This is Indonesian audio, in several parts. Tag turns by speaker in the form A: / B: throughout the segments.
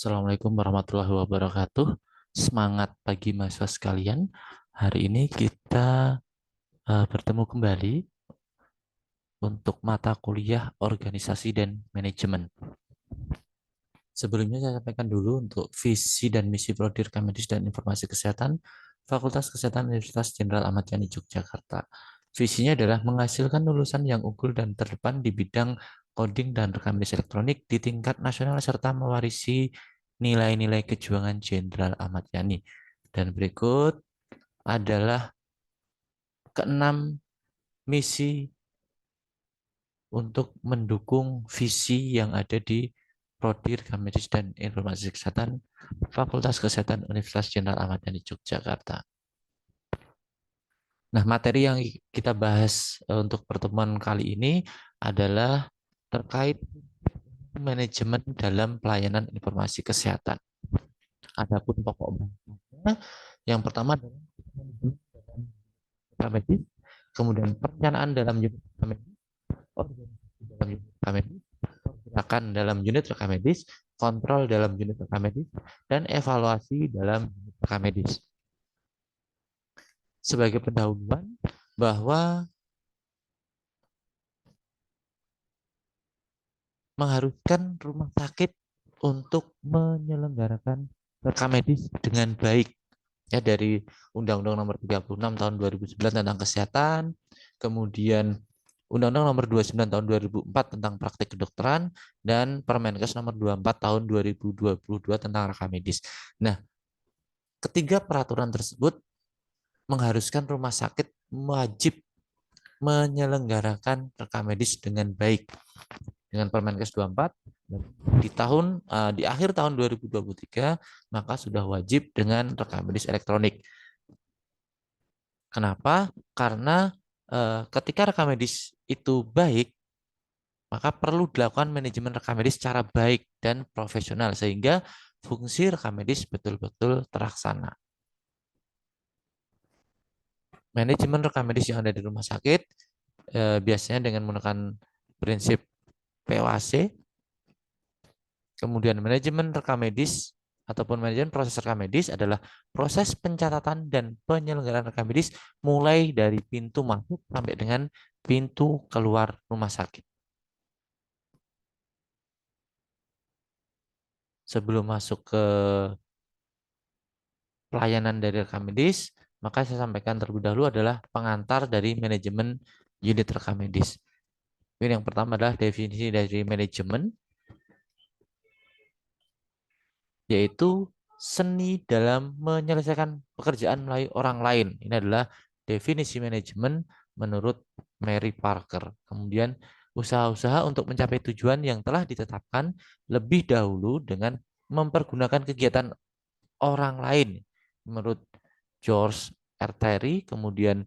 A: Assalamualaikum warahmatullahi wabarakatuh. Semangat pagi mahasiswa sekalian. Hari ini kita bertemu kembali untuk mata kuliah organisasi dan manajemen. Sebelumnya saya sampaikan dulu untuk visi dan misi Prodi Rekam Medis dan Informasi Kesehatan Fakultas Kesehatan Universitas Jenderal Ahmad Yani Yogyakarta. Visinya adalah menghasilkan lulusan yang unggul dan terdepan di bidang coding dan rekam medis elektronik di tingkat nasional serta mewarisi nilai-nilai kejuangan Jenderal Ahmad Yani. Dan berikut adalah keenam misi untuk mendukung visi yang ada di Prodi Rekam Medis dan Informasi Kesehatan Fakultas Kesehatan Universitas Jenderal Ahmad Yani Yogyakarta. Nah, materi yang kita bahas untuk pertemuan kali ini adalah terkait manajemen dalam pelayanan informasi kesehatan. Adapun pokok bahasannya, yang pertama adalah manajemen dalam rekam medis, kemudian perencanaan dalam unit rekam medis, organisasi dalam unit rekam medis, pergerakan dalam unit rekam medis, kontrol dalam unit rekam medis, dan evaluasi dalam unit rekam medis. Sebagai pendahuluan bahwa mengharuskan rumah sakit untuk menyelenggarakan rekam medis dengan baik ya dari Undang-Undang Nomor 36 Tahun 2009 tentang kesehatan, kemudian Undang-Undang Nomor 29 Tahun 2004 tentang praktik kedokteran, dan Permenkes Nomor 24 Tahun 2022 tentang rekam medis. Nah, ketiga peraturan tersebut mengharuskan rumah sakit wajib menyelenggarakan rekam medis dengan baik. Dengan Permenkes 24 di akhir tahun 2023 maka sudah wajib dengan rekam medis elektronik. Kenapa? Karena ketika rekam medis itu baik, maka perlu dilakukan manajemen rekam medis secara baik dan profesional sehingga fungsi rekam medis betul-betul terlaksana. Manajemen rekam medis yang ada di rumah sakit biasanya dengan menggunakan prinsip POAC, kemudian manajemen rekam medis ataupun manajemen proses rekam medis adalah proses pencatatan dan penyelenggaraan rekam medis mulai dari pintu masuk sampai dengan pintu keluar rumah sakit. Sebelum masuk ke pelayanan dari rekam medis, maka saya sampaikan terlebih dahulu adalah pengantar dari manajemen unit rekam medis. Ini yang pertama adalah definisi dari manajemen, yaitu seni dalam menyelesaikan pekerjaan melalui orang lain. Ini adalah definisi manajemen menurut Mary Parker. Kemudian usaha-usaha untuk mencapai tujuan yang telah ditetapkan lebih dahulu dengan mempergunakan kegiatan orang lain menurut George R. Terry. Kemudian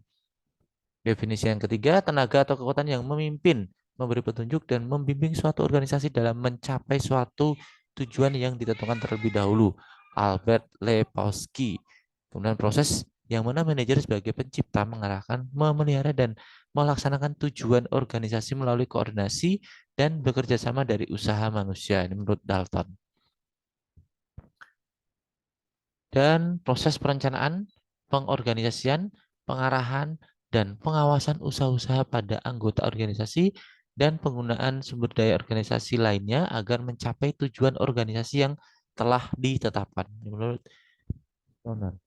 A: definisi yang ketiga, tenaga atau kekuatan yang memimpin, memberi petunjuk dan membimbing suatu organisasi dalam mencapai suatu tujuan yang ditentukan terlebih dahulu. Albert Lepowski. Kemudian proses yang mana manajer sebagai pencipta mengarahkan, memelihara dan melaksanakan tujuan organisasi melalui koordinasi dan bekerja sama dari usaha manusia. Ini menurut Dalton. Dan proses perencanaan, pengorganisasian, pengarahan, dan pengawasan usaha-usaha pada anggota organisasi dan penggunaan sumber daya organisasi lainnya agar mencapai tujuan organisasi yang telah ditetapkan. Menurut Stoner.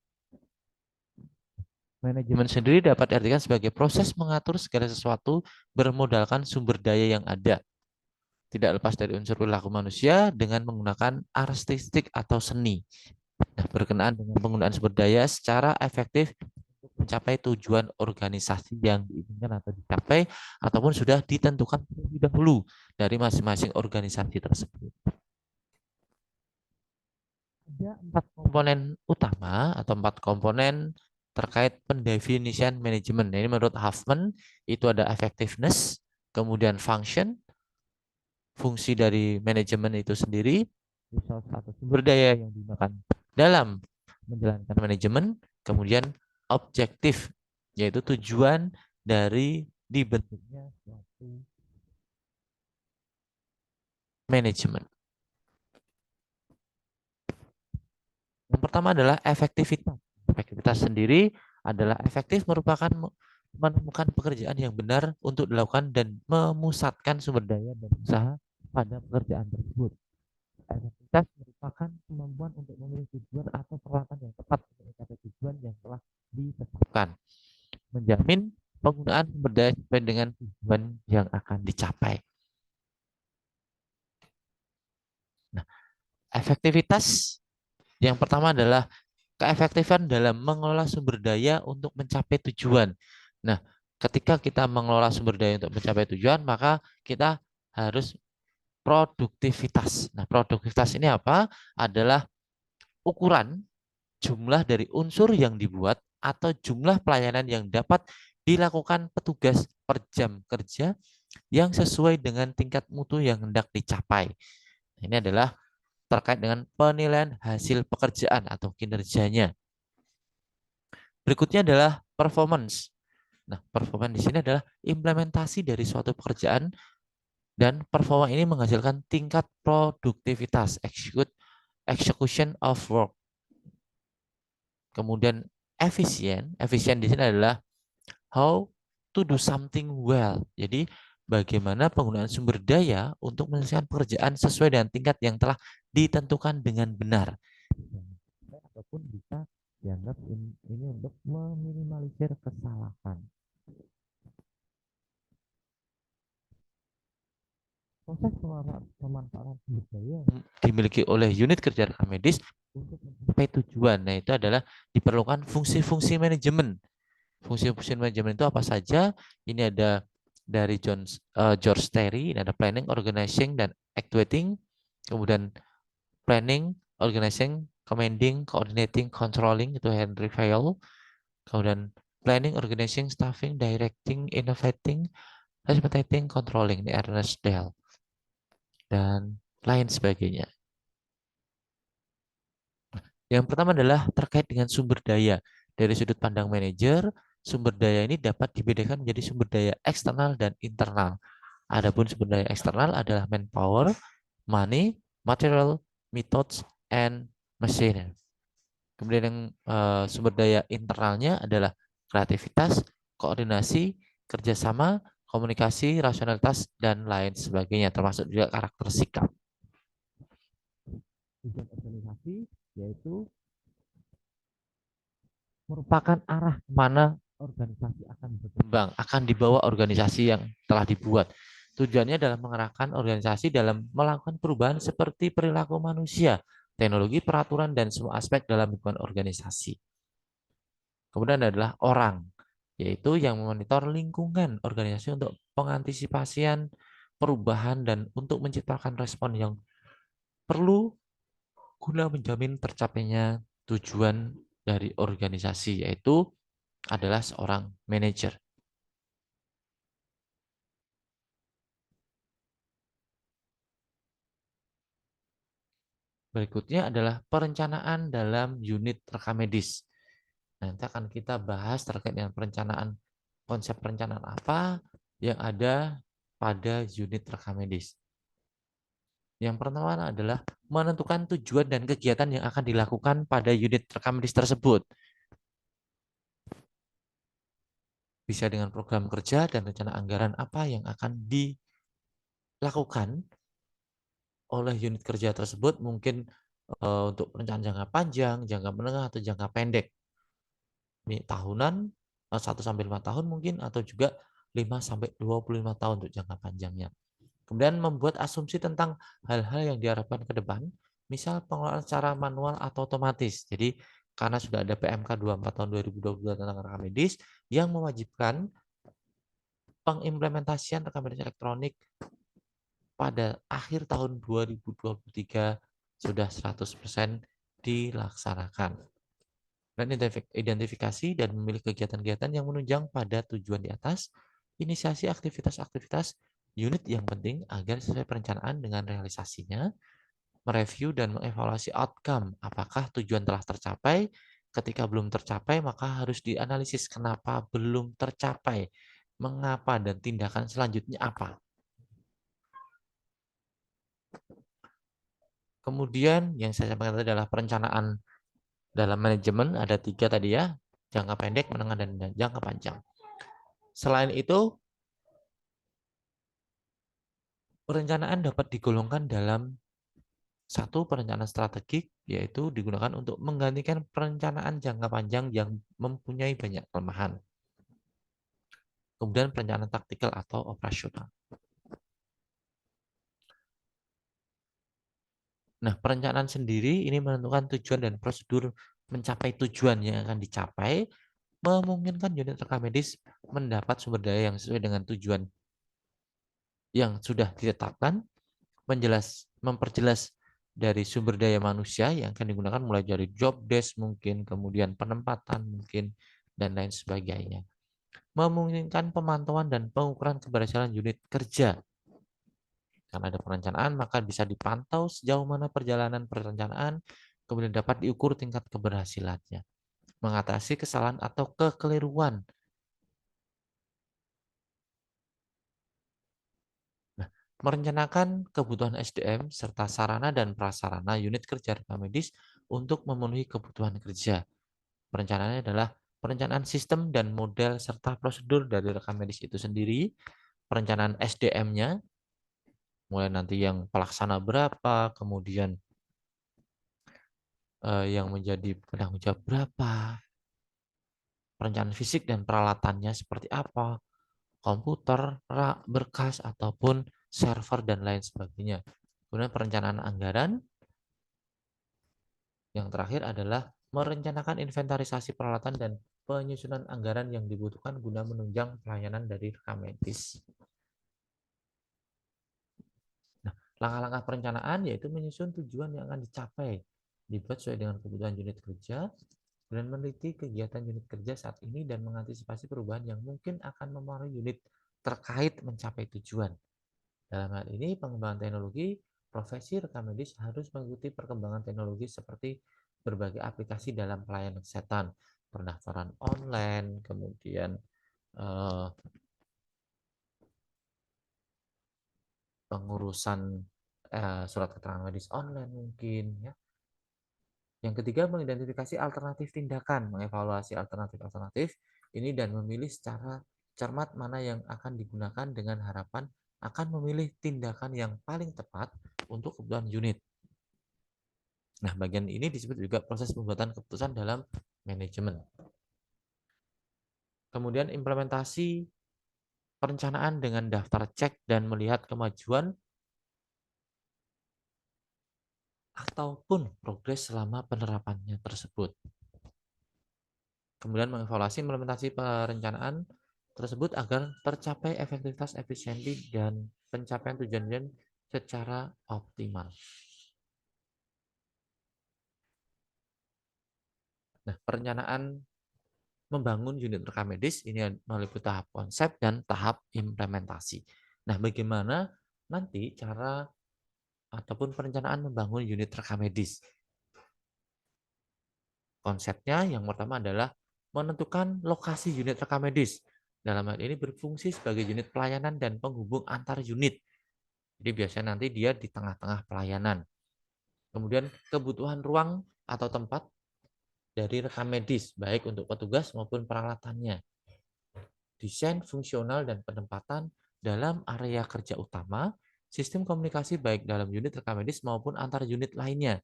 A: Manajemen sendiri dapat diartikan sebagai proses mengatur segala sesuatu bermodalkan sumber daya yang ada. Tidak lepas dari unsur perilaku manusia dengan menggunakan artistik atau seni. Nah, berkenaan dengan penggunaan sumber daya secara efektif untuk mencapai tujuan organisasi yang diinginkan atau dicapai ataupun sudah ditentukan terlebih dahulu dari masing-masing organisasi tersebut. Ada 4 komponen utama atau 4 komponen terkait pendefinisian manajemen. Ini menurut Huffman itu ada effectiveness, kemudian function, fungsi dari manajemen itu sendiri, resource atau sumber daya yang digunakan dalam menjalankan manajemen, kemudian objektif, yaitu tujuan dari dibentuknya suatu manajemen. Yang pertama adalah efektivitas. Efektivitas sendiri adalah efektif merupakan menemukan pekerjaan yang benar untuk dilakukan dan memusatkan sumber daya dan usaha pada pekerjaan tersebut. Efektivitas merupakan kemampuan untuk memilih tujuan atau peralatan yang tepat untuk mencapai tujuan yang telah ditetapkan. Menjamin penggunaan sumber daya sesuai dengan tujuan yang akan dicapai. Nah, efektivitas yang pertama adalah keefektifan dalam mengelola sumber daya untuk mencapai tujuan. Nah, ketika kita mengelola sumber daya untuk mencapai tujuan, maka kita harus produktivitas. Nah, produktivitas ini apa? Adalah ukuran jumlah dari unsur yang dibuat atau jumlah pelayanan yang dapat dilakukan petugas per jam kerja yang sesuai dengan tingkat mutu yang hendak dicapai. Ini adalah terkait dengan penilaian hasil pekerjaan atau kinerjanya. Berikutnya adalah performance. Nah, performance di sini adalah implementasi dari suatu pekerjaan dan performa ini menghasilkan tingkat produktivitas, execution of work. Kemudian efisien, efisien di sini adalah how to do something well. Jadi bagaimana penggunaan sumber daya untuk menyelesaikan pekerjaan sesuai dengan tingkat yang telah ditentukan dengan benar. Ataupun bisa dianggap ini untuk meminimalisir kesalahan. Proses pemanfaatan sumber daya yang dimiliki oleh unit kerja rekam medis untuk mencapai tujuan. Nah, itu adalah diperlukan fungsi-fungsi manajemen. Fungsi-fungsi manajemen itu apa saja? Ini ada dari George Terry, ini ada planning, organizing, dan actuating. Kemudian planning, organizing, commanding, coordinating, controlling, itu Henry Fayol. Kemudian planning, organizing, staffing, directing, innovating, facilitating, controlling, ini Ernest Dale. Dan lain sebagainya. Yang pertama adalah terkait dengan sumber daya. Dari sudut pandang manajer, sumber daya ini dapat dibedakan menjadi sumber daya eksternal dan internal. Adapun sumber daya eksternal adalah manpower, money, material, methods, and machine. Kemudian yang sumber daya internalnya adalah kreativitas, koordinasi, kerjasama, komunikasi, rasionalitas, dan lain sebagainya, termasuk juga karakter sikap. Tujuan organisasi yaitu merupakan arah mana organisasi akan berkembang, akan dibawa organisasi yang telah dibuat. Tujuannya adalah mengarahkan organisasi dalam melakukan perubahan seperti perilaku manusia, teknologi, peraturan, dan semua aspek dalam lingkungan organisasi. Kemudian adalah orang, yaitu yang memonitor lingkungan organisasi untuk pengantisipasian perubahan dan untuk menciptakan respon yang perlu guna menjamin tercapainya tujuan dari organisasi, yaitu adalah seorang manajer. Berikutnya adalah perencanaan dalam unit rekam medis. Nanti akan kita bahas terkait dengan perencanaan, konsep perencanaan apa yang ada pada unit rekam medis. Yang pertama adalah menentukan tujuan dan kegiatan yang akan dilakukan pada unit rekam medis tersebut. Bisa dengan program kerja dan rencana anggaran apa yang akan dilakukan oleh unit kerja tersebut, mungkin untuk perencanaan jangka panjang, jangka menengah, atau jangka pendek. Ini tahunan, 1 sampai 5 tahun mungkin, atau juga 5 sampai 25 tahun untuk jangka panjangnya. Kemudian membuat asumsi tentang hal-hal yang diharapkan ke depan, misal pengelolaan secara manual atau otomatis. Jadi karena sudah ada PMK 24 tahun 2022 tentang rekam medis yang mewajibkan pengimplementasian rekam medis elektronik pada akhir tahun 2023 sudah 100% dilaksanakan. Dan identifikasi dan memilih kegiatan-kegiatan yang menunjang pada tujuan di atas, inisiasi aktivitas-aktivitas unit yang penting agar sesuai perencanaan dengan realisasinya, mereview dan mengevaluasi outcome, apakah tujuan telah tercapai, ketika belum tercapai maka harus dianalisis kenapa belum tercapai, mengapa, dan tindakan selanjutnya apa. Kemudian yang saya sampaikan tadi adalah perencanaan Dalam manajemen ada tiga tadi ya, jangka pendek, menengah, dan jangka panjang. Selain itu, perencanaan dapat digolongkan dalam satu perencanaan strategik, yaitu digunakan untuk menggantikan perencanaan jangka panjang yang mempunyai banyak kelemahan. Kemudian perencanaan taktikal atau operasional. Nah, perencanaan sendiri ini menentukan tujuan dan prosedur mencapai tujuan yang akan dicapai, memungkinkan unit rekam medis mendapat sumber daya yang sesuai dengan tujuan yang sudah ditetapkan, memperjelas dari sumber daya manusia yang akan digunakan mulai dari job desk mungkin, kemudian penempatan mungkin, dan lain sebagainya. Memungkinkan pemantauan dan pengukuran keberhasilan unit kerja. Karena ada perencanaan, maka bisa dipantau sejauh mana perjalanan perencanaan, kemudian dapat diukur tingkat keberhasilannya. Mengatasi kesalahan atau kekeliruan. Nah, merencanakan kebutuhan SDM serta sarana dan prasarana unit kerja rekam medis untuk memenuhi kebutuhan kerja. Perencanaannya adalah perencanaan sistem dan model serta prosedur dari rekam medis itu sendiri, perencanaan SDM-nya, mulai nanti yang pelaksana berapa, kemudian yang menjadi penanggung jawab berapa, perencanaan fisik dan peralatannya seperti apa, komputer, berkas, ataupun server, dan lain sebagainya. Kemudian perencanaan anggaran, yang terakhir adalah merencanakan inventarisasi peralatan dan penyusunan anggaran yang dibutuhkan guna menunjang pelayanan dari rekam medis. Nah, langkah-langkah perencanaan yaitu menyusun tujuan yang akan dicapai, dibuat sesuai dengan kebutuhan unit kerja, dan meneliti kegiatan unit kerja saat ini dan mengantisipasi perubahan yang mungkin akan mempengaruhi unit terkait mencapai tujuan. Dalam hal ini, pengembangan teknologi, profesi rekam medis harus mengikuti perkembangan teknologi seperti berbagai aplikasi dalam pelayanan kesehatan, pendaftaran online, kemudian eh, pengurusan surat keterangan medis online mungkin ya. Yang ketiga, mengidentifikasi alternatif tindakan, mengevaluasi alternatif-alternatif ini dan memilih secara cermat mana yang akan digunakan dengan harapan akan memilih tindakan yang paling tepat untuk kebutuhan unit. Nah, bagian ini disebut juga proses pembuatan keputusan dalam manajemen. Kemudian implementasi perencanaan dengan daftar cek dan melihat kemajuan ataupun progres selama penerapannya tersebut. Kemudian mengevaluasi implementasi perencanaan tersebut agar tercapai efektivitas, efisiensi, dan pencapaian tujuan secara optimal. Nah, perencanaan membangun unit rekam medis ini meliputi tahap konsep dan tahap implementasi. Nah, bagaimana nanti cara ataupun perencanaan membangun unit rekam medis? Konsepnya yang pertama adalah menentukan lokasi unit rekam medis. Dalam hal ini berfungsi sebagai unit pelayanan dan penghubung antar unit. Jadi biasanya nanti dia di tengah-tengah pelayanan. Kemudian kebutuhan ruang atau tempat dari rekam medis, baik untuk petugas maupun peralatannya. Desain fungsional dan penempatan dalam area kerja utama, sistem komunikasi baik dalam unit rekam medis maupun antar unit lainnya.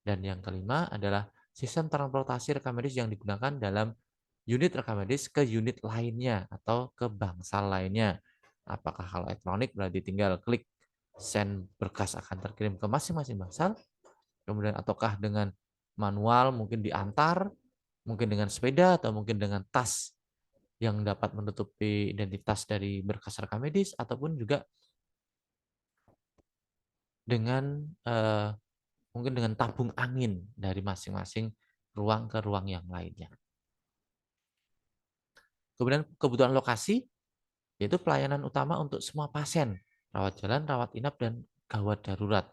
A: Dan yang kelima adalah sistem transportasi rekam medis yang digunakan dalam unit rekam medis ke unit lainnya atau ke bangsal lainnya. Apakah kalau elektronik berarti tinggal klik send, berkas akan terkirim ke masing-masing bangsal, kemudian ataukah dengan manual mungkin diantar, mungkin dengan sepeda atau mungkin dengan tas yang dapat menutupi identitas dari berkas rekam medis, ataupun juga dengan mungkin dengan tabung angin dari masing-masing ruang ke ruang yang lainnya. Kemudian kebutuhan lokasi, yaitu pelayanan utama untuk semua pasien, rawat jalan, rawat inap, dan gawat darurat.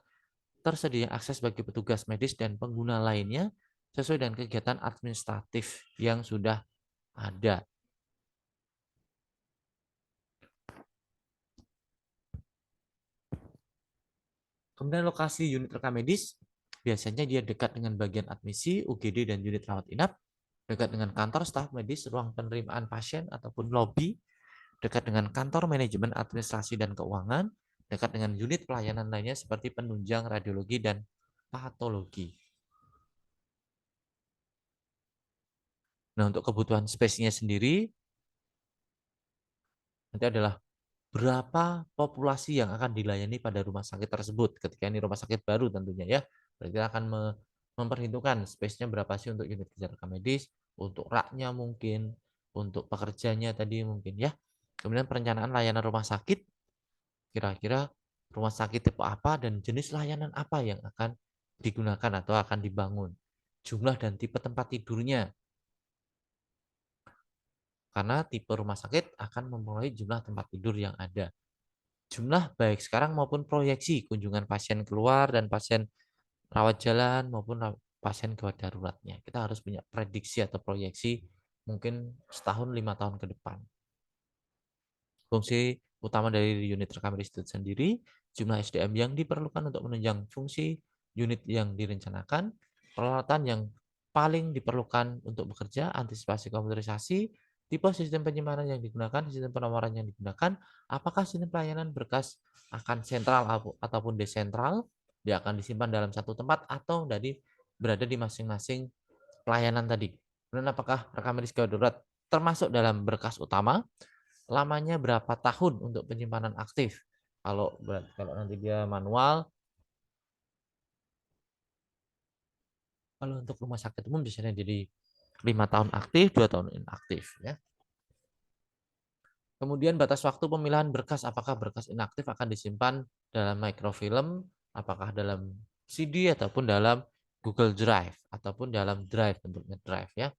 A: Tersedia akses bagi petugas medis dan pengguna lainnya sesuai dengan kegiatan administratif yang sudah ada. Kemudian lokasi unit rekam medis Biasanya dia dekat dengan bagian admisi, UGD, dan unit rawat inap, dekat dengan kantor staf medis, ruang penerimaan pasien ataupun lobi, dekat dengan kantor manajemen administrasi dan keuangan, dekat dengan unit pelayanan lainnya seperti penunjang radiologi dan patologi. Nah, untuk kebutuhan space-nya sendiri, nanti adalah berapa populasi yang akan dilayani pada rumah sakit tersebut. Ketika ini rumah sakit baru tentunya ya. Berarti akan memperhitungkan space-nya berapa sih untuk unit kejar rekam medis, untuk raknya mungkin, untuk pekerjanya tadi mungkin ya. Kemudian perencanaan layanan rumah sakit, kira-kira rumah sakit tipe apa dan jenis layanan apa yang akan digunakan atau akan dibangun. Jumlah dan tipe tempat tidurnya, karena tipe rumah sakit akan memulai jumlah tempat tidur yang ada. Jumlah baik sekarang maupun proyeksi kunjungan pasien keluar dan pasien rawat jalan maupun pasien gawat daruratnya. Kita harus punya prediksi atau proyeksi mungkin setahun 5 tahun ke depan. Fungsi utama dari unit rekam medis itu sendiri, jumlah SDM yang diperlukan untuk menunjang fungsi unit yang direncanakan, peralatan yang paling diperlukan untuk bekerja, antisipasi komputerisasi, tipe sistem penyimpanan yang digunakan, sistem penomoran yang digunakan, apakah sistem pelayanan berkas akan sentral ataupun desentral, dia akan disimpan dalam satu tempat atau berada di masing-masing pelayanan tadi. Kemudian apakah rekam medis gawat darurat termasuk dalam berkas utama, lamanya berapa tahun untuk penyimpanan aktif. Kalau nanti dia manual, kalau untuk rumah sakit umum biasanya jadi 5 tahun aktif, 2 tahun inaktif ya. Kemudian batas waktu pemilihan berkas, apakah berkas inaktif akan disimpan dalam microfilm, apakah dalam CD ataupun dalam Google Drive ataupun dalam Drive, bentuknya Drive ya.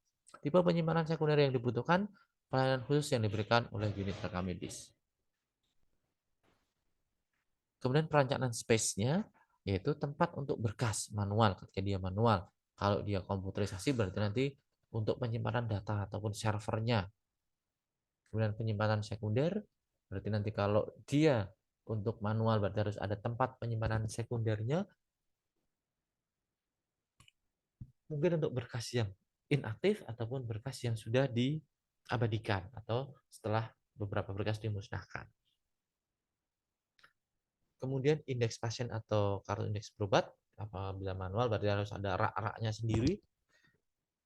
A: Tipe penyimpanan sekunder yang dibutuhkan, pelayanan khusus yang diberikan oleh unit rekam medis. Kemudian perencanaan space-nya yaitu tempat untuk berkas manual ketika dia manual. Kalau dia komputerisasi berarti nanti untuk penyimpanan data ataupun servernya. Kemudian penyimpanan sekunder berarti nanti kalau dia untuk manual berarti harus ada tempat penyimpanan sekundernya. Mungkin untuk berkas yang inaktif ataupun berkas yang sudah diabadikan atau setelah beberapa berkas dimusnahkan. Kemudian indeks pasien atau kartu indeks berobat, apabila manual berarti harus ada rak-raknya sendiri.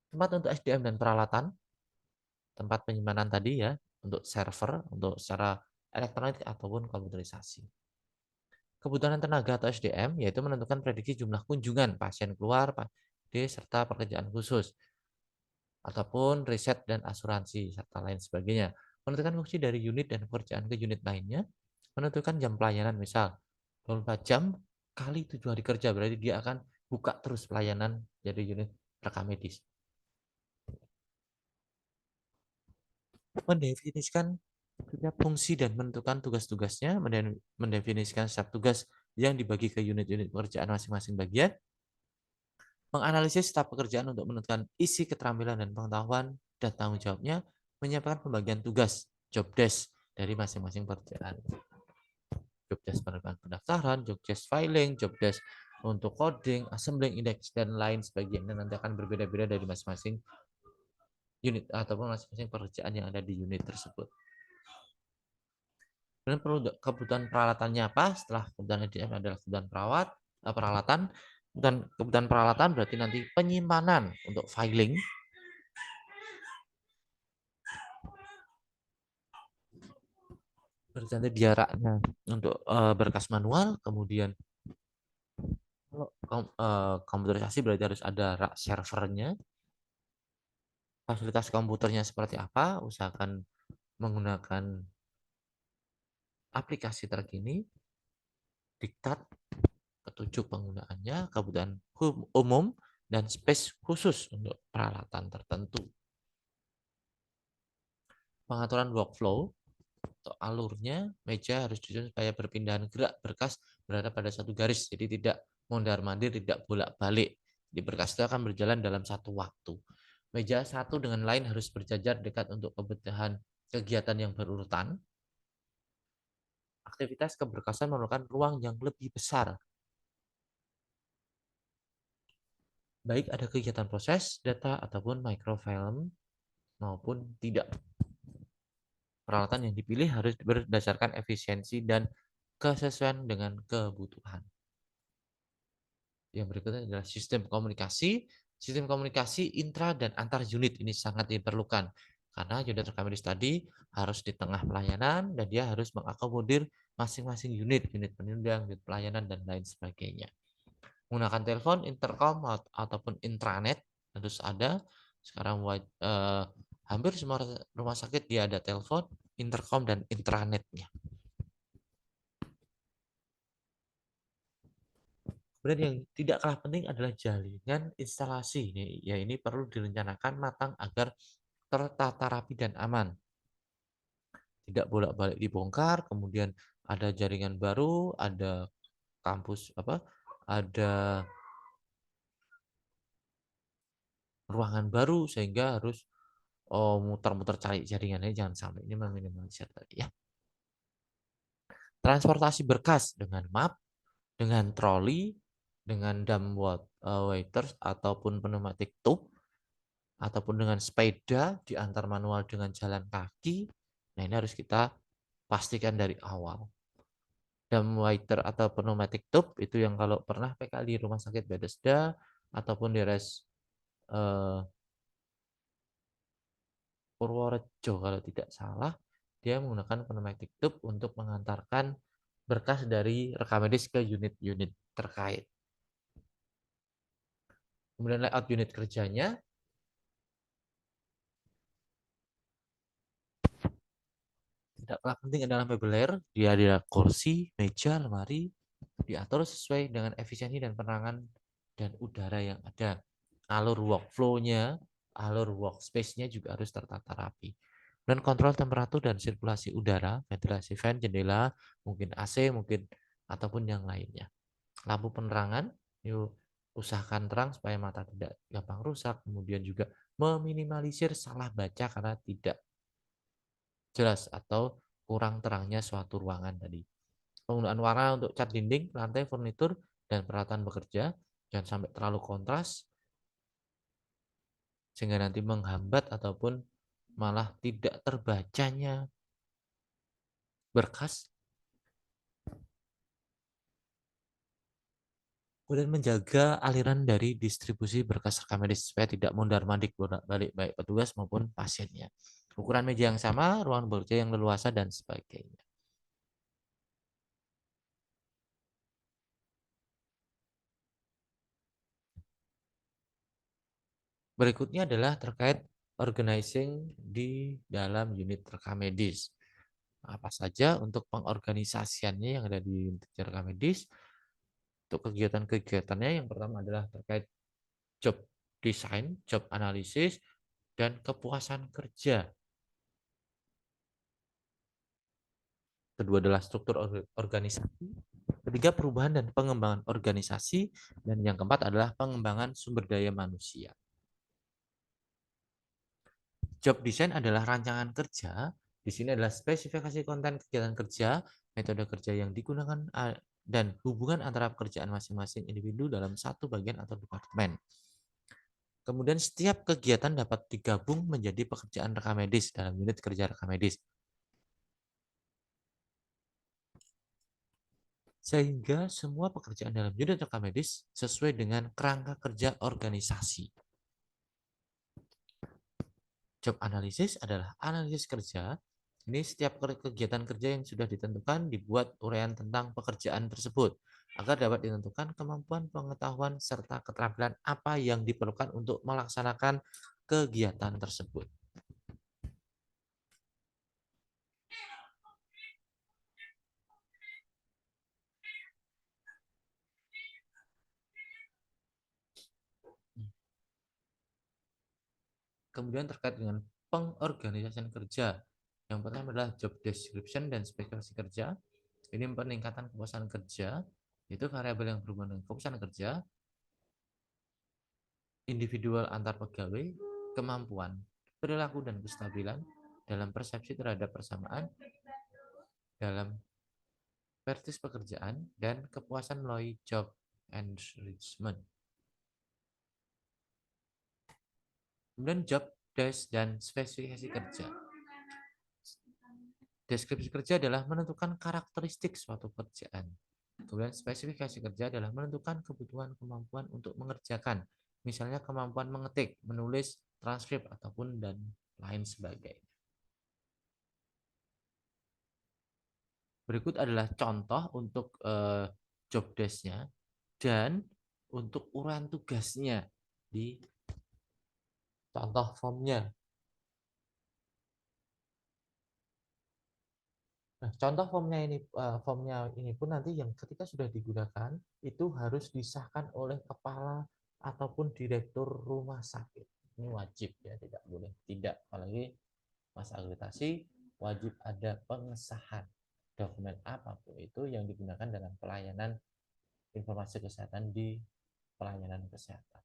A: Tempat untuk SDM dan peralatan, tempat penyimpanan tadi ya, untuk server, untuk secara elektronik ataupun komputerisasi. Kebutuhan tenaga atau SDM yaitu menentukan prediksi jumlah kunjungan pasien keluar serta pekerjaan khusus ataupun riset dan asuransi serta lain sebagainya. Menentukan fungsi dari unit dan pekerjaan ke unit lainnya, menentukan jam pelayanan misal 24 jam kali 7 hari kerja berarti dia akan buka terus pelayanan dari unit rekam medis. Mendefinisikan setiap fungsi dan menentukan tugas-tugasnya, mendefinisikan setiap tugas yang dibagi ke unit-unit pekerjaan masing-masing bagian, menganalisis staf pekerjaan untuk menentukan isi keterampilan dan pengetahuan dan tanggung jawabnya, menyiapkan pembagian tugas, job desk dari masing-masing pekerjaan. Job desk penerimaan pendaftaran, job desk filing, job desk untuk coding, assembling, index, dan lain sebagainya nanti akan berbeda-beda dari masing-masing unit ataupun masing-masing pekerjaan yang ada di unit tersebut. Kemudian perlu kebutuhan peralatannya apa? Setelah kebutuhan SDM adalah kebutuhan peralatan. Dan kebutuhan peralatan berarti nanti penyimpanan untuk filing. Berarti nanti jaraknya untuk berkas manual. Kemudian kalau komputerisasi berarti harus ada rak servernya. Fasilitas komputernya seperti apa? Usahakan menggunakan aplikasi terkini, diktat, petunjuk penggunaannya, kebutuhan umum, dan space khusus untuk peralatan tertentu. Pengaturan workflow atau alurnya, meja harus disusun supaya berpindahan gerak berkas berada pada satu garis, jadi tidak mondar-mandir, tidak bolak-balik. Di berkas itu akan berjalan dalam satu waktu. Meja satu dengan lain harus berjajar dekat untuk kebutuhan kegiatan yang berurutan. Aktivitas keberkasan memerlukan ruang yang lebih besar. baik ada kegiatan proses data ataupun microfilm maupun tidak. Peralatan yang dipilih harus berdasarkan efisiensi dan kesesuaian dengan kebutuhan. Yang berikutnya adalah sistem komunikasi. Sistem komunikasi intra dan antar unit ini sangat diperlukan karena unit rekamedis tadi harus di tengah pelayanan dan dia harus mengakomodir masing-masing unit, unit penunjang, unit pelayanan dan lain sebagainya. Menggunakan telepon, intercom ataupun intranet harus ada. Sekarang hampir semua rumah sakit dia ada telepon, intercom dan intranetnya. Kemudian yang tidak kalah penting adalah jaringan instalasi. Ini perlu direncanakan matang agar tertata rapi dan aman. Tidak bolak-balik dibongkar, kemudian ada jaringan baru, ada kampus ada ruangan baru sehingga harus muter-muter cari jaringannya, jangan sampai. Ini meminimalisir tadi ya. Transportasi berkas dengan map, dengan troli, dengan waiters ataupun pneumatic tube, ataupun dengan sepeda diantar manual dengan jalan kaki. Nah, ini harus kita pastikan dari awal. Waiter atau pneumatic tube itu yang kalau pernah PK di Rumah Sakit Bethesda ataupun di eh, Purworejo kalau tidak salah, dia menggunakan pneumatic tube untuk mengantarkan berkas dari rekamedis ke unit-unit terkait. Kemudian layout unit kerjanya, tidak kalah penting adalah mebeler. Dia ada kursi, meja, lemari, diatur sesuai dengan efisiensi dan penerangan dan udara yang ada. Alur workflow-nya, alur workspace-nya juga harus tertata rapi. Dan kontrol temperatur dan sirkulasi udara, ventilasi fan, jendela, mungkin AC, mungkin ataupun yang lainnya. Lampu penerangan, yuk usahakan terang supaya mata tidak gampang rusak. Kemudian juga meminimalisir salah baca karena tidak jelas atau kurang terangnya suatu ruangan tadi. Penggunaan warna untuk cat dinding, lantai, furnitur, dan peralatan bekerja jangan sampai terlalu kontras sehingga nanti menghambat ataupun malah tidak terbacanya berkas. Kemudian menjaga aliran dari distribusi berkas rekam medis supaya tidak mondar-mandik bolak-balik baik petugas maupun pasiennya. Ukuran meja yang sama, ruang bekerja yang leluasa dan sebagainya. Berikutnya adalah terkait organizing di dalam unit rekam medis. Apa saja untuk pengorganisasiannya yang ada di unit rekam medis? Untuk kegiatan-kegiatannya yang pertama adalah terkait job design, job analisis, dan kepuasan kerja. Kedua adalah struktur organisasi. Ketiga, perubahan dan pengembangan organisasi. Dan yang keempat adalah pengembangan sumber daya manusia. Job design adalah rancangan kerja. Di sini adalah spesifikasi konten kegiatan kerja, metode kerja yang digunakan, dan hubungan antara pekerjaan masing-masing individu dalam satu bagian atau departemen. Kemudian setiap kegiatan dapat digabung menjadi pekerjaan rekam medis dalam unit kerja rekam medis. Sehingga semua pekerjaan dalam unit rekam medis sesuai dengan kerangka kerja organisasi. Job analisis adalah analisis kerja. Ini setiap kegiatan kerja yang sudah ditentukan dibuat uraian tentang pekerjaan tersebut agar dapat ditentukan kemampuan pengetahuan serta keterampilan apa yang diperlukan untuk melaksanakan kegiatan tersebut. Kemudian terkait dengan pengorganisasian kerja. Yang pertama adalah job description dan spesifikasi kerja. Ini peningkatan kepuasan kerja, itu variabel yang berhubungan dengan kepuasan kerja, individual antar pegawai, kemampuan, perilaku dan kestabilan dalam persepsi terhadap persamaan dalam praktis pekerjaan dan kepuasan melalui job enrichment. Kemudian job desk dan spesifikasi kerja. Deskripsi kerja adalah menentukan karakteristik suatu pekerjaan. Kemudian spesifikasi kerja adalah menentukan kebutuhan kemampuan untuk mengerjakan. Misalnya kemampuan mengetik, menulis, transkrip, ataupun dan lain sebagainya. Berikut adalah contoh untuk job desk-nya dan untuk uraian tugasnya di contoh formnya. Nah, contoh formnya ini pun nanti yang ketika sudah digunakan itu harus disahkan oleh kepala ataupun direktur rumah sakit. Ini wajib ya, tidak boleh tidak. Apalagi masa akreditasi wajib ada pengesahan dokumen apapun itu yang digunakan dalam pelayanan informasi kesehatan di pelayanan kesehatan.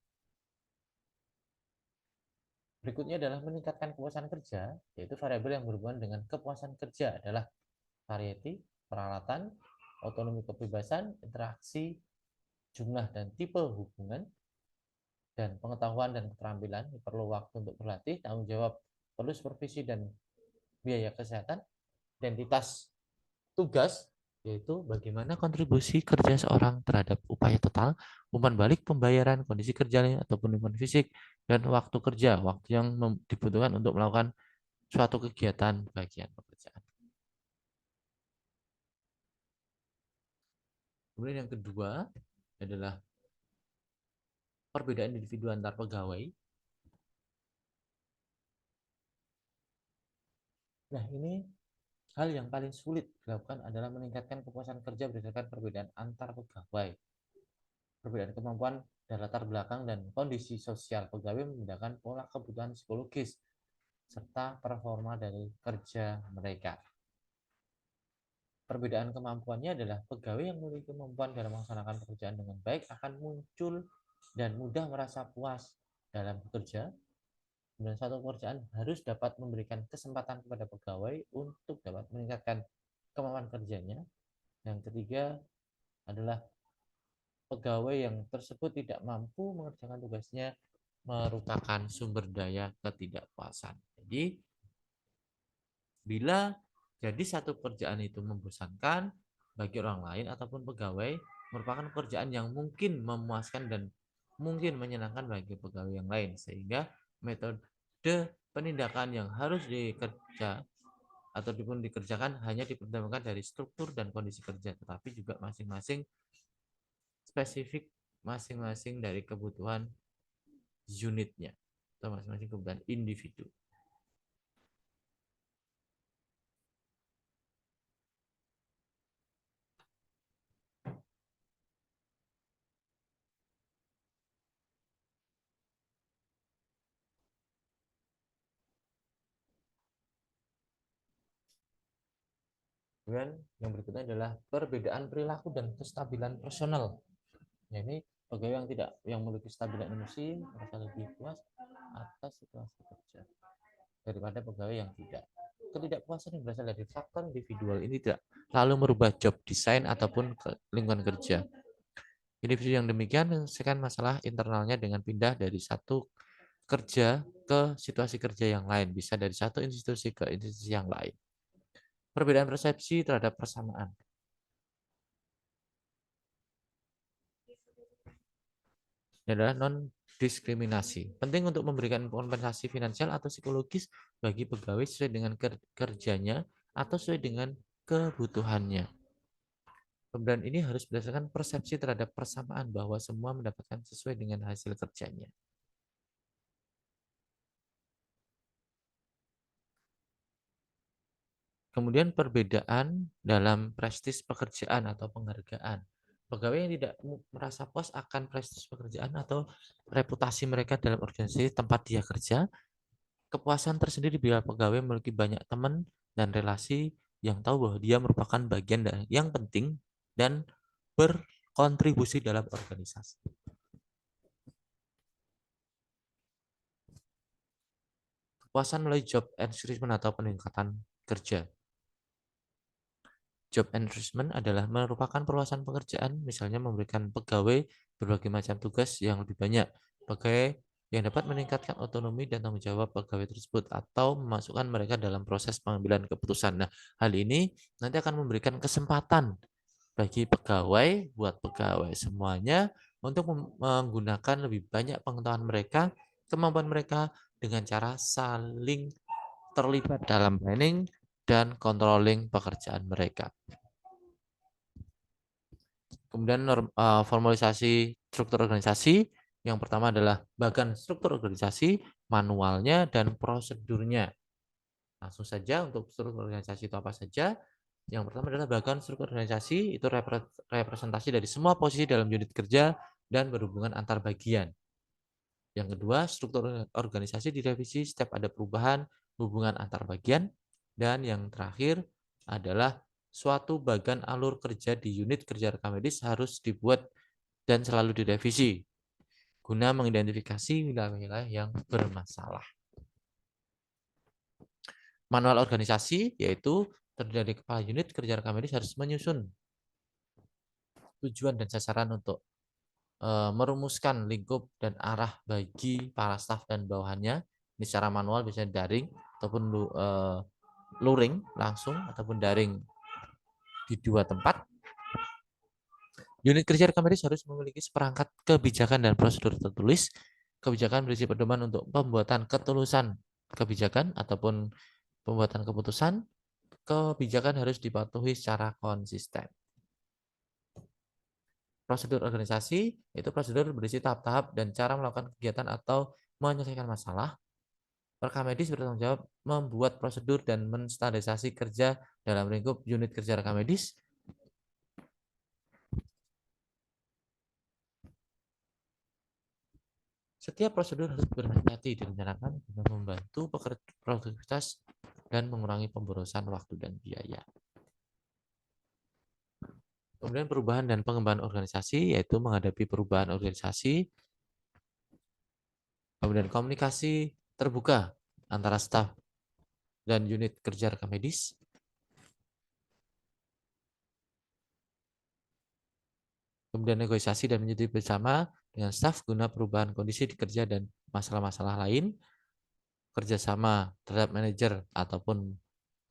A: Berikutnya adalah meningkatkan kepuasan kerja, yaitu variabel yang berhubungan dengan kepuasan kerja adalah variety, peralatan, otonomi kebebasan, interaksi, jumlah dan tipe hubungan, dan pengetahuan dan keterampilan. Perlu waktu untuk berlatih, tanggung jawab, perlu supervisi dan biaya kesehatan, identitas tugas, yaitu bagaimana kontribusi kerja seorang terhadap upaya total, umpan balik, pembayaran, kondisi kerja ataupun lingkungan fisik, dan waktu kerja, waktu yang dibutuhkan untuk melakukan suatu kegiatan bagian pekerjaan. Kemudian yang kedua adalah perbedaan individu antar pegawai. Nah, ini hal yang paling sulit dilakukan adalah meningkatkan kepuasan kerja berdasarkan perbedaan antar pegawai. Perbedaan kemampuan dan latar belakang dan kondisi sosial pegawai membedakan pola kebutuhan psikologis serta performa dari kerja mereka. Perbedaan kemampuannya adalah pegawai yang memiliki kemampuan dalam melaksanakan pekerjaan dengan baik akan muncul dan mudah merasa puas dalam bekerja. Dan satu pekerjaan harus dapat memberikan kesempatan kepada pegawai untuk dapat meningkatkan kemampuan kerjanya. Yang ketiga adalah pegawai yang tersebut tidak mampu mengerjakan tugasnya merupakan sumber daya ketidakpuasan. Jadi, bila jadi satu pekerjaan itu membosankan bagi orang lain ataupun pegawai, merupakan pekerjaan yang mungkin memuaskan dan mungkin menyenangkan bagi pegawai yang lain, sehingga metode penindakan yang harus dikerja ataupun dikerjakan hanya dipertimbangkan dari struktur dan kondisi kerja, tetapi juga masing-masing spesifik masing-masing dari kebutuhan unitnya atau masing-masing kebutuhan individu. Kemudian yang berikutnya adalah perbedaan perilaku dan kestabilan personal. Ya, ini pegawai yang tidak memiliki kestabilan emosi merasa lebih puas atas situasi kerja daripada pegawai yang tidak. Ketidakpuasan yang berasal dari faktor individual ini tidak lalu merubah job design ataupun lingkungan kerja. Individu yang demikian menyelesaikan masalah internalnya dengan pindah dari satu kerja ke situasi kerja yang lain, bisa dari satu institusi ke institusi yang lain. Perbedaan persepsi terhadap persamaan. Ini adalah non-diskriminasi. Penting untuk memberikan kompensasi finansial atau psikologis bagi pegawai sesuai dengan kerjanya atau sesuai dengan kebutuhannya. Pemberian ini harus berdasarkan persepsi terhadap persamaan bahwa semua mendapatkan sesuai dengan hasil kerjanya. Kemudian perbedaan dalam prestis pekerjaan atau penghargaan. Pegawai yang tidak merasa puas akan prestis pekerjaan atau reputasi mereka dalam organisasi tempat dia kerja, kepuasan tersendiri bila pegawai memiliki banyak teman dan relasi yang tahu bahwa dia merupakan bagian yang penting dan berkontribusi dalam organisasi. Kepuasan melalui job enrichment atau peningkatan kerja. Job enrichment adalah merupakan perluasan pekerjaan, misalnya memberikan pegawai berbagai macam tugas yang lebih banyak. Pegawai yang dapat meningkatkan otonomi dan tanggung jawab pegawai tersebut atau memasukkan mereka dalam proses pengambilan keputusan. Nah, hal ini nanti akan memberikan kesempatan bagi pegawai, buat pegawai semuanya untuk menggunakan lebih banyak pengetahuan mereka, kemampuan mereka dengan cara saling terlibat dalam planning dan controlling pekerjaan mereka. Kemudian formalisasi struktur organisasi. Yang pertama adalah bagan struktur organisasi, manualnya, dan prosedurnya. Langsung saja untuk struktur organisasi itu apa saja. Yang pertama adalah bagan struktur organisasi, itu representasi dari semua posisi dalam unit kerja dan berhubungan antar bagian. Yang kedua, struktur organisasi direvisi setiap ada perubahan hubungan antar bagian. Dan yang terakhir adalah suatu bagan alur kerja di unit kerja rekam medis harus dibuat dan selalu direvisi guna mengidentifikasi wilayah-wilayah yang bermasalah. Manual organisasi yaitu terdiri dari kepala unit kerja rekam medis harus menyusun tujuan dan sasaran untuk merumuskan lingkup dan arah bagi para staf dan bawahannya. Ini secara manual biasanya daring ataupun luring langsung ataupun daring di dua tempat. Unit kerja rekam medis harus memiliki seperangkat kebijakan dan prosedur tertulis. Kebijakan berisi pedoman untuk pembuatan ketulusan kebijakan ataupun pembuatan keputusan. Kebijakan harus dipatuhi secara konsisten. Prosedur organisasi itu prosedur berisi tahap-tahap dan cara melakukan kegiatan atau menyelesaikan masalah. Rekam medis bertanggung jawab membuat prosedur dan menstandarisasi kerja dalam lingkup unit kerja rekam medis. Setiap prosedur harus berhati-hati direncanakan untuk membantu produktivitas dan mengurangi pemborosan waktu dan biaya. Kemudian perubahan dan pengembangan organisasi, yaitu menghadapi perubahan organisasi, kemudian komunikasi terbuka antara staf dan unit kerja rekam medis, kemudian negosiasi dan menyetujui bersama dengan staf guna perubahan kondisi di kerja dan masalah-masalah lain, kerjasama terhadap manajer ataupun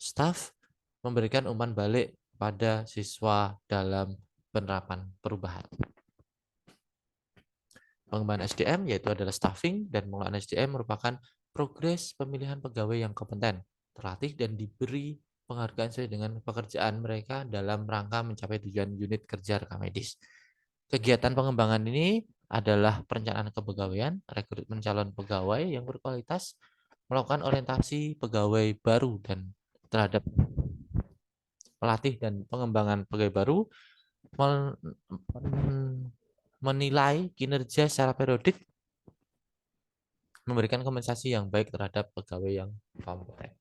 A: staf, memberikan umpan balik pada siswa dalam penerapan perubahan. Pengembangan SDM yaitu adalah staffing dan pengelolaan SDM merupakan progres pemilihan pegawai yang kompeten, terlatih dan diberi penghargaan sesuai dengan pekerjaan mereka dalam rangka mencapai tujuan unit kerja rekam medis. Kegiatan pengembangan ini adalah perencanaan kepegawaian, rekrutmen calon pegawai yang berkualitas, melakukan orientasi pegawai baru dan terhadap pelatih dan pengembangan pegawai baru, menilai kinerja secara periodik, memberikan kompensasi yang baik terhadap pegawai yang kompeten.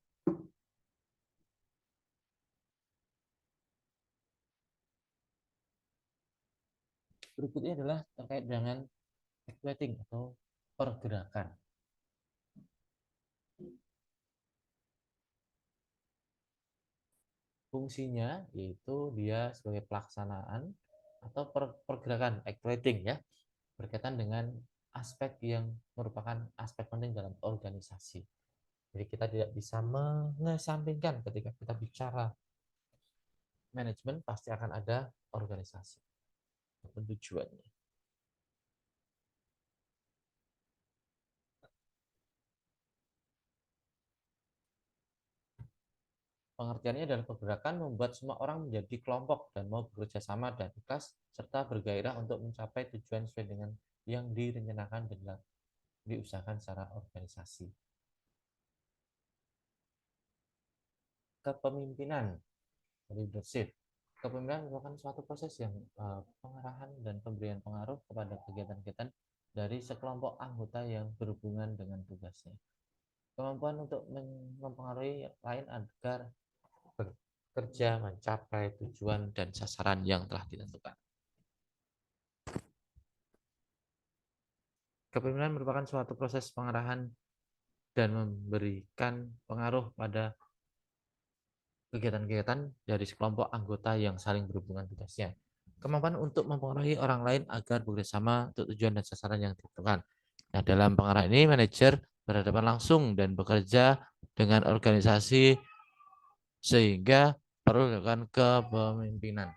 A: Berikutnya adalah terkait dengan activating atau pergerakan. Fungsinya yaitu dia sebagai pelaksanaan atau pergerakan activating ya, berkaitan dengan aspek yang merupakan aspek penting dalam organisasi. Jadi kita tidak bisa mengesampingkan ketika kita bicara manajemen pasti akan ada organisasi ataupun tujuannya. Pengertiannya adalah pergerakan membuat semua orang menjadi kelompok dan mau bekerja sama dan ikhlas serta bergairah untuk mencapai tujuan sesuai dengan yang direncanakan dan diusahakan secara organisasi. Kepemimpinan, leadership. Kepemimpinan merupakan suatu proses yang pengarahan dan pemberian pengaruh kepada kegiatan-kegiatan dari sekelompok anggota yang berhubungan dengan tugasnya. Kemampuan untuk mempengaruhi lain agar bekerja mencapai tujuan dan sasaran yang telah ditentukan. Kepemimpinan merupakan suatu proses pengarahan dan memberikan pengaruh pada kegiatan-kegiatan dari sekelompok anggota yang saling berhubungan tugasnya. Kemampuan untuk mempengaruhi orang lain agar bekerjasama untuk tujuan dan sasaran yang ditentukan. Nah, dalam pengarahan ini manajer berhadapan langsung dan bekerja dengan organisasi sehingga perlu dilakukan kepemimpinan.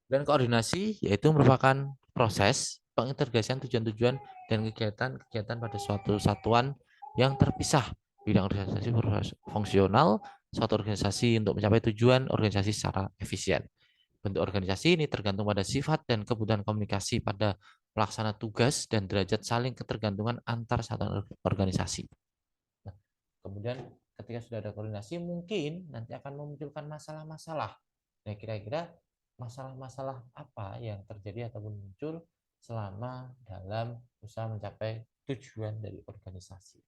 A: Dan koordinasi yaitu merupakan proses pengintegrasian tujuan-tujuan dan kegiatan-kegiatan pada suatu satuan yang terpisah. Bidang organisasi fungsional suatu organisasi untuk mencapai tujuan organisasi secara efisien. Bentuk organisasi ini tergantung pada sifat dan kebutuhan komunikasi pada pelaksana tugas dan derajat saling ketergantungan antar satuan organisasi. Nah, kemudian ketika sudah ada koordinasi, mungkin nanti akan memunculkan masalah-masalah. Nah, kira-kira masalah-masalah apa yang terjadi ataupun muncul selama dalam usaha mencapai tujuan dari organisasi.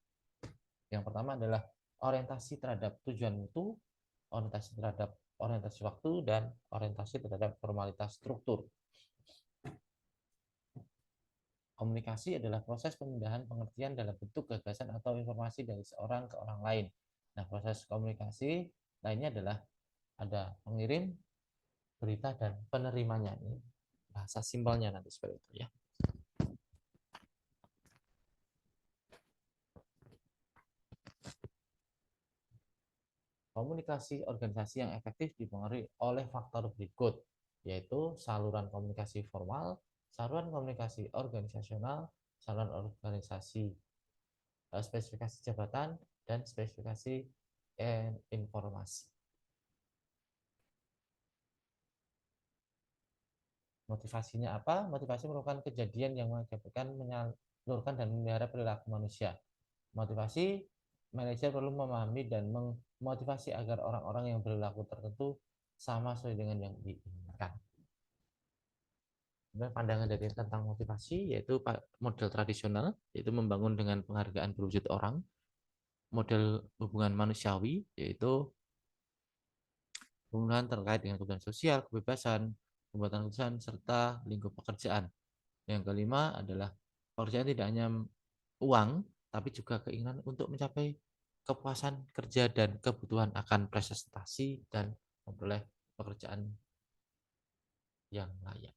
A: Yang pertama adalah orientasi terhadap tujuan mutu, orientasi terhadap orientasi waktu, dan orientasi terhadap formalitas struktur. Komunikasi adalah proses pemindahan pengertian dalam bentuk gagasan atau informasi dari seorang ke orang lain. Nah, proses komunikasi lainnya adalah ada pengirim, berita, dan penerimanya. Ini bahasa simpelnya nanti seperti itu ya. Komunikasi organisasi yang efektif dipengaruhi oleh faktor berikut, yaitu saluran komunikasi formal, saluran komunikasi organisasional, saluran organisasi spesifikasi jabatan, dan spesifikasi informasi. Motivasinya apa? Motivasi merupakan kejadian yang mengakibatkan menyalurkan dan memelihara perilaku manusia. Motivasi, manajer perlu memahami dan memotivasi agar orang-orang yang berlaku tertentu sama sesuai dengan yang diinginkan. Dan pandangan dari tentang motivasi yaitu model tradisional, yaitu membangun dengan penghargaan berwujud orang. Model hubungan manusiawi, yaitu hubungan terkait dengan kebutuhan sosial, kebebasan, pembuatan keputusan, serta lingkup pekerjaan. Yang kelima adalah pekerjaan tidak hanya uang, tapi juga keinginan untuk mencapai kepuasan kerja dan kebutuhan akan prestasi dan memperoleh pekerjaan yang layak.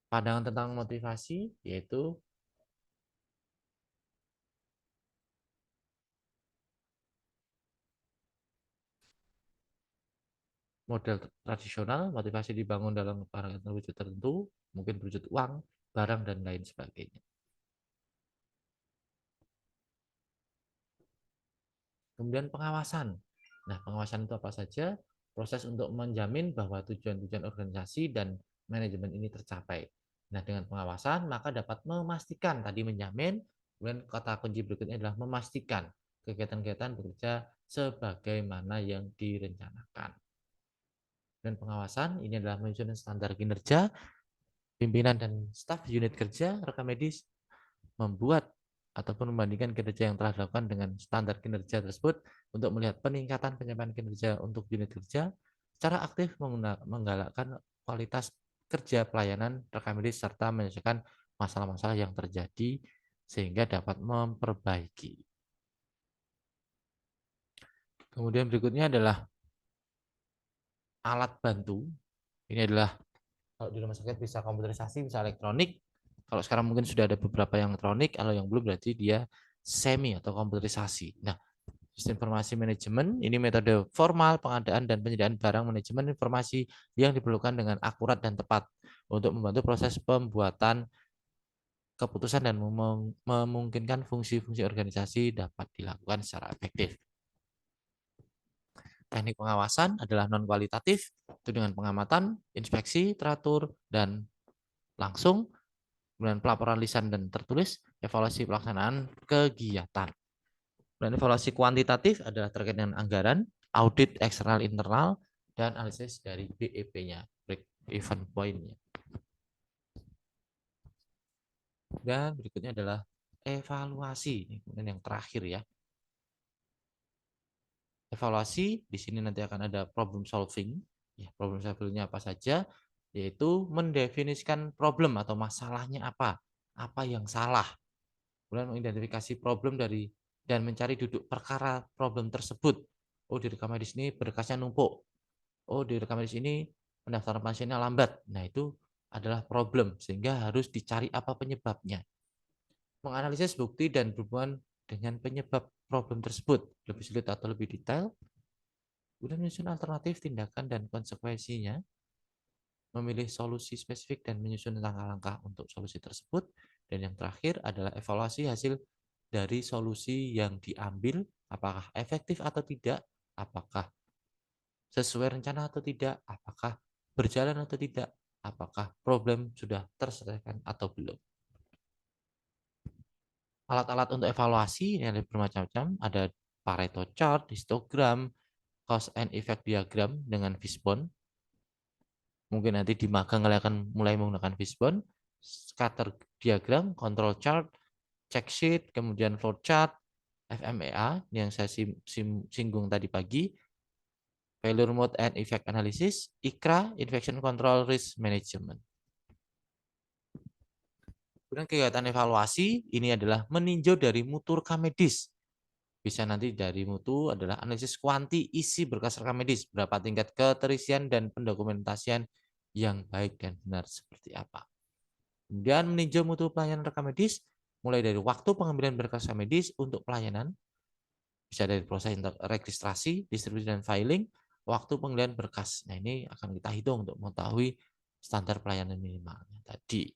A: Pandangan tentang motivasi yaitu model tradisional, motivasi dibangun dalam parameter wujud tertentu, mungkin berwujud uang, barang, dan lain sebagainya. Kemudian pengawasan. Nah, pengawasan itu apa saja? Proses untuk menjamin bahwa tujuan-tujuan organisasi dan manajemen ini tercapai. Nah, dengan pengawasan maka dapat memastikan tadi menjamin, kemudian kata kunci berikutnya adalah memastikan kegiatan-kegiatan bekerja sebagaimana yang direncanakan. Dan pengawasan ini adalah menyusun standar kinerja, pimpinan dan staf unit kerja, rekam medis, membuat ataupun membandingkan kinerja yang telah dilakukan dengan standar kinerja tersebut untuk melihat peningkatan pencapaian kinerja untuk unit kerja, secara aktif menggalakkan kualitas kerja pelayanan rekam medis serta menyelesaikan masalah-masalah yang terjadi sehingga dapat memperbaiki. Kemudian berikutnya adalah alat bantu. Ini adalah kalau di rumah sakit bisa komputerisasi, bisa elektronik. Kalau sekarang mungkin sudah ada beberapa yang elektronik, kalau yang belum berarti dia semi atau komputerisasi. Nah, sistem informasi manajemen ini metode formal pengadaan dan penyediaan barang manajemen informasi yang diperlukan dengan akurat dan tepat untuk membantu proses pembuatan keputusan dan memungkinkan fungsi-fungsi organisasi dapat dilakukan secara efektif. Teknik pengawasan adalah non kualitatif, itu dengan pengamatan, inspeksi, teratur, dan langsung, kemudian pelaporan lisan dan tertulis, evaluasi pelaksanaan kegiatan. Dan evaluasi kuantitatif adalah terkait dengan anggaran, audit eksternal internal, dan analisis dari BEP-nya, break even point-nya. Dan berikutnya adalah evaluasi, ini kemudian yang terakhir ya. Evaluasi di sini nanti akan ada problem solving. Ya, problem solving-nya apa saja? Yaitu mendefinisikan problem atau masalahnya apa yang salah. Kemudian mengidentifikasi problem dari dan mencari duduk perkara problem tersebut. Oh, di rekam medis ini berkasnya numpuk. Oh, di rekam medis ini pendaftaran pasiennya lambat. Nah, itu adalah problem, sehingga harus dicari apa penyebabnya. Menganalisis bukti dan berhubungan dengan penyebab problem tersebut lebih sulit atau lebih detail, kemudian menyusun alternatif tindakan dan konsekuensinya, memilih solusi spesifik dan menyusun langkah-langkah untuk solusi tersebut, dan yang terakhir adalah evaluasi hasil dari solusi yang diambil, apakah efektif atau tidak, apakah sesuai rencana atau tidak, apakah berjalan atau tidak, apakah problem sudah terselesaikan atau belum. Alat-alat untuk evaluasi ini ada bermacam-macam, ada Pareto chart, histogram, cause and effect diagram dengan fishbone. Mungkin nanti di magang kalian akan mulai menggunakan fishbone, scatter diagram, control chart, check sheet, kemudian flow chart, FMEA yang saya singgung tadi pagi, failure mode and effect analysis, ICRA, infection control risk management. Kemudian kegiatan evaluasi ini adalah meninjau dari mutu rekam medis. Bisa nanti dari mutu adalah analisis kuanti isi berkas rekam medis, berapa tingkat keterisian dan pendokumentasian yang baik dan benar seperti apa. Kemudian meninjau mutu pelayanan rekam medis, mulai dari waktu pengambilan berkas rekam medis untuk pelayanan, bisa dari proses registrasi, distribusi, dan filing, waktu pengambilan berkas. Nah, ini akan kita hitung untuk mengetahui standar pelayanan minimalnya tadi.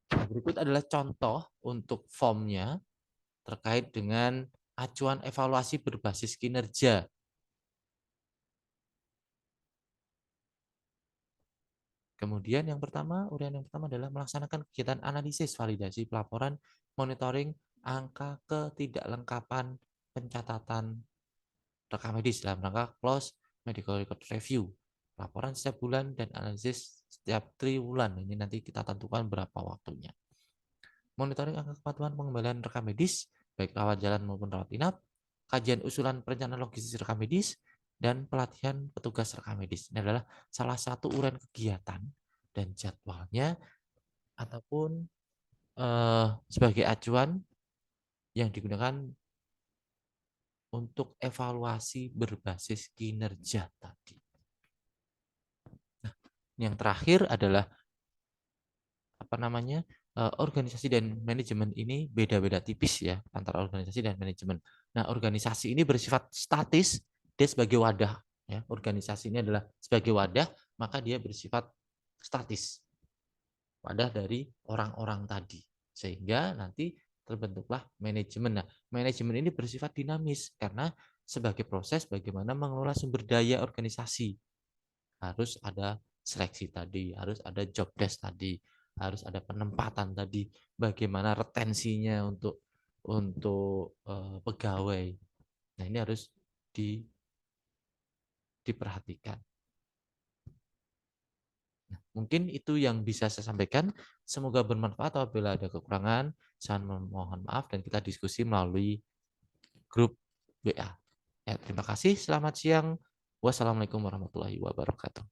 A: Nah, berikut adalah contoh untuk formnya terkait dengan acuan evaluasi berbasis kinerja. Kemudian uraian yang pertama adalah melaksanakan kegiatan analisis, validasi, pelaporan, monitoring, angka ketidaklengkapan, pencatatan rekam medis dalam rangka close medical record review. Laporan setiap bulan dan analisis setiap triwulan. Ini nanti kita tentukan berapa waktunya. Monitoring angka kepatuhan pengembalian rekam medis, baik rawat jalan maupun rawat inap, kajian usulan perencanaan logistis rekam medis, dan pelatihan petugas rekam medis. Ini adalah salah satu uraian kegiatan dan jadwalnya ataupun sebagai acuan yang digunakan untuk evaluasi berbasis kinerja tadi. Nah, yang terakhir adalah organisasi dan manajemen ini beda-beda tipis ya antara organisasi dan manajemen. Nah, organisasi ini bersifat statis, dia sebagai wadah ya. Organisasi ini adalah sebagai wadah, maka dia bersifat statis. Wadah dari orang-orang tadi. Sehingga nanti terbentuklah manajemen. Nah, manajemen ini bersifat dinamis karena sebagai proses bagaimana mengelola sumber daya organisasi. Harus ada seleksi tadi, harus ada job desk tadi, harus ada penempatan tadi, bagaimana retensinya untuk pegawai. Nah, ini harus diperhatikan. Nah, mungkin itu yang bisa saya sampaikan. Semoga bermanfaat. Apabila ada kekurangan, saya mohon maaf dan kita diskusi melalui grup WA. Ya, terima kasih. Selamat siang. Wassalamualaikum warahmatullahi wabarakatuh.